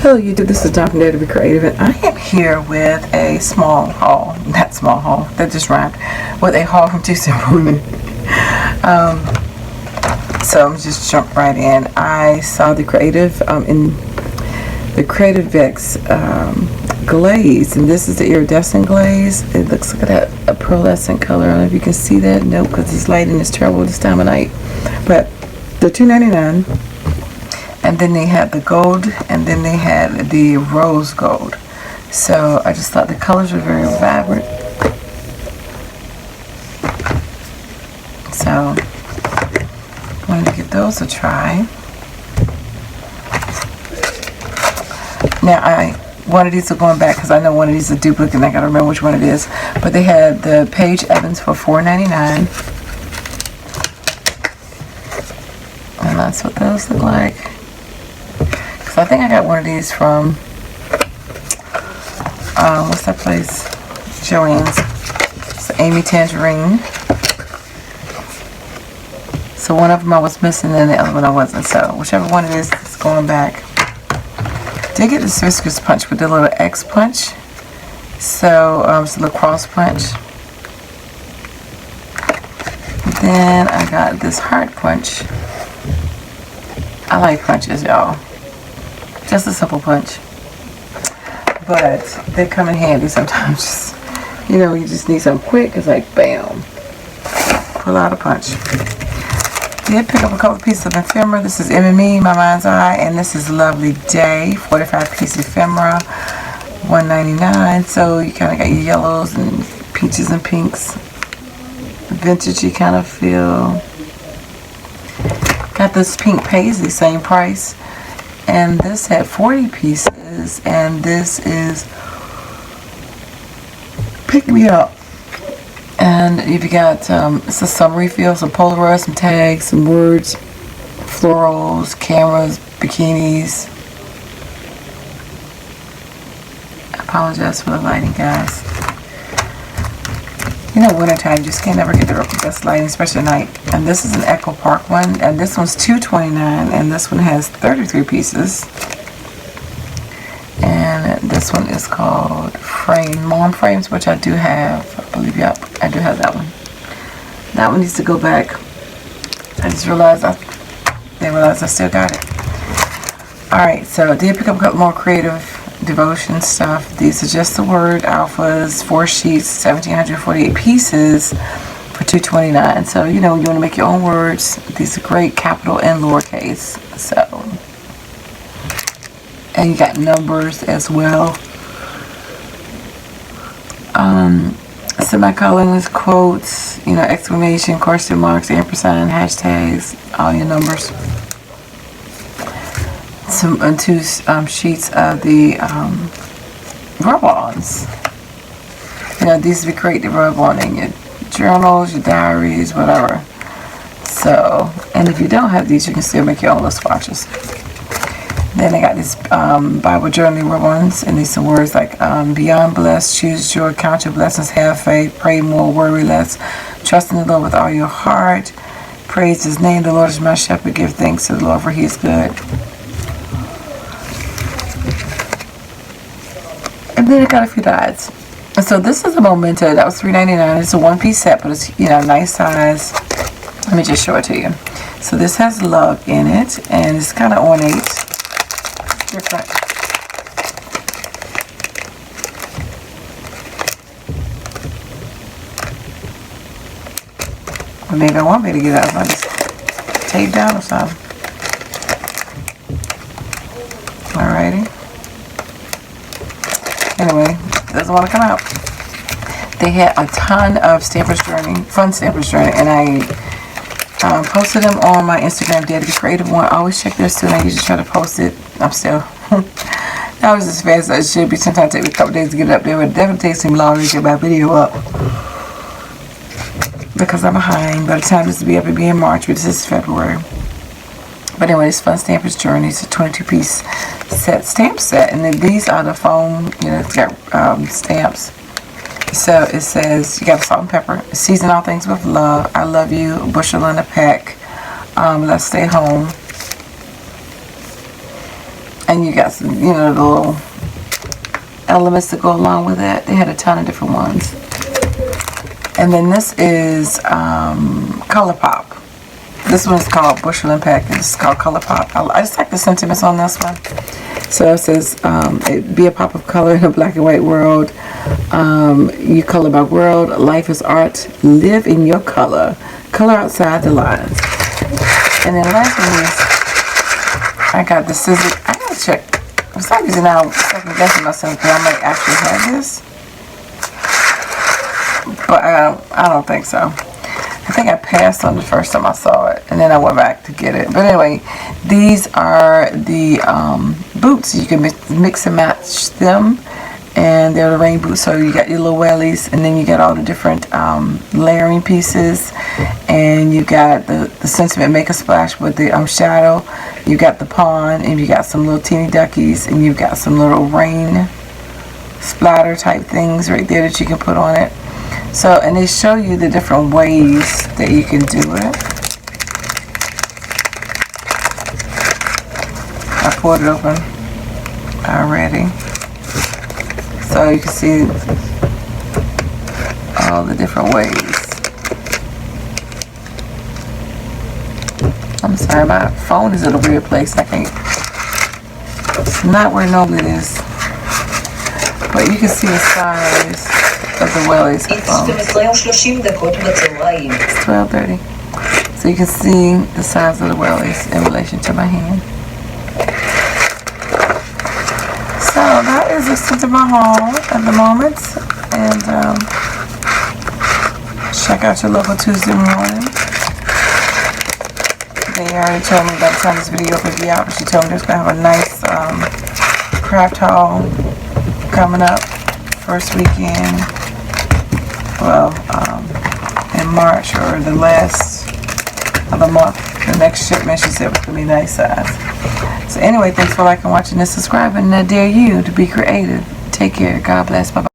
Hello YouTube, this is Don from DaretoBeCreative, and I am here with a small haul, not small haul, that just rhymed, with a haul from Tuesday morning. So I'm just jump right in. I saw the Creative in the Creative Vex glaze, and this is the iridescent glaze. It looks like a pearlescent color. I don't know if you can see that. Nope, because this lighting is terrible this time of night. But they're $2.99. And then they had the gold, and then they had the rose gold. So I just thought the colors were very vibrant. So I wanted to give those a try. Now one of these are going back because I know one of these is a duplicate and I gotta remember which one it is. But they had the Paige Evans for $4.99. And that's what those look like. So I think I got one of these from, what's that place? Joann's. It's Amy Tangerine. So one of them I was missing and the other one I wasn't. So whichever one it is, it's going back. Did get this viscous punch with the little X punch. So it's a little cross punch. Then I got this heart punch. I like punches, y'all. Just a simple punch, but they come in handy sometimes. You know, you just need something quick. It's like bam, pull out a punch. Did pick up a couple pieces of ephemera. This is MME, My Mind's Eye, and this is Lovely Day, 45-piece ephemera, $1.99. So you kind of got your yellows and peaches and pinks, vintagey kind of feel. Got this pink paisley, same price. And this had 40 pieces, and this is Pick Me Up. And you've got it's a summary feel, some Polaroid, some tags, some words, florals, cameras, bikinis. I apologize for the lighting, guys. You know, wintertime, you just can't never get the best lighting, especially at night. And this is an Echo Park one, and this one's $2.29, and this one has 33 pieces. And this one is called Mom Frames, which I do have. I believe, yep, I do have that one. That one needs to go back. I just realized I still got it. Alright, so I did pick up a couple more creative devotion stuff. These are just the word alphas, 4 sheets, 1,748 pieces for $2.29. So you know, you want to make your own words. These are great, capital and lowercase. So, and you got numbers as well. Semicolons, quotes, you know, exclamation, question marks, ampersand, hashtags, all your numbers. Two sheets of the rub-ons. You know, these would be great to rub on in your journals, your diaries, whatever. So, and if you don't have these, you can still make your own little swatches. Then I got these Bible journaling rub-ons, and these are words like beyond blessed, choose joy, count your blessings, have faith, pray more, worry less, trust in the Lord with all your heart, praise His name, the Lord is my shepherd, give thanks to the Lord for He is good. And then I got a few dots. And so this is a Memento. That was $3.99. It's a one-piece set, but it's, you know, nice size. Let me just show it to you. So this has love in it, and it's kind of ornate. Different. Or maybe I won't be able to get it out if I just tape down or something. Alrighty. Anyway, it doesn't want to come out. They had a ton of Stampers Journey, fun Stampers Journey, and I posted them on my Instagram, DaretoBeCreative one. I always check theirs too, and I usually try to post it. I'm still, that was as fast as it should be. Sometimes it takes me a couple days to get it up there, but it definitely takes me longer to get my video up because I'm behind. By the time this will be up, it'll be in March, but this is February. But anyway, it's Fun Stampers Journey. It's a 22-piece set, stamp set, and then these are the foam, you know, it's got stamps. So it says, you got salt and pepper, season all things with love, I love you, bushel in a peck, let's stay home. And you got some, you know, the little elements that go along with that. They had a ton of different ones. And then this is Color Pop. This one is called Bushel and Pack. This is called Color Pop. I just like the sentiments on this one. So it says, be a pop of color in a black and white world. You color by world. Life is art. Live in your color. Color outside the lines. And then last one is, I got the scissors. I gotta check. For some reason now, I'm second guessing myself that I might actually have this. But I don't think so. I think I passed on the first time I saw it, and then I went back to get it. But anyway, these are the boots. You can mix and match them, and they're the rain boots. So you got your little wellies, and then you got all the different layering pieces, and you got the sentiment make a splash with the shadow. You got the pond, and you got some little teeny duckies, and you got some little rain splatter type things right there that you can put on it. So, and they show you the different ways that you can do it. I poured it open already. So you can see all the different ways. I'm sorry, my phone is in a weird place. I can't. It's not where it normally is. But you can see the size of the wellies. It's 12:30. So you can see the size of the wellies in relation to my hand. So that is the center of my haul at the moment. And check out your local Tuesday morning. They already told me by the time this video will be out, but she told me there's going to have a nice craft haul coming up first weekend. Well, in March or the last of the month. The next shipment, she said, was going to be nice size. So anyway, thanks for liking, watching, and subscribing. And I dare you to be creative. Take care. God bless. Bye-bye.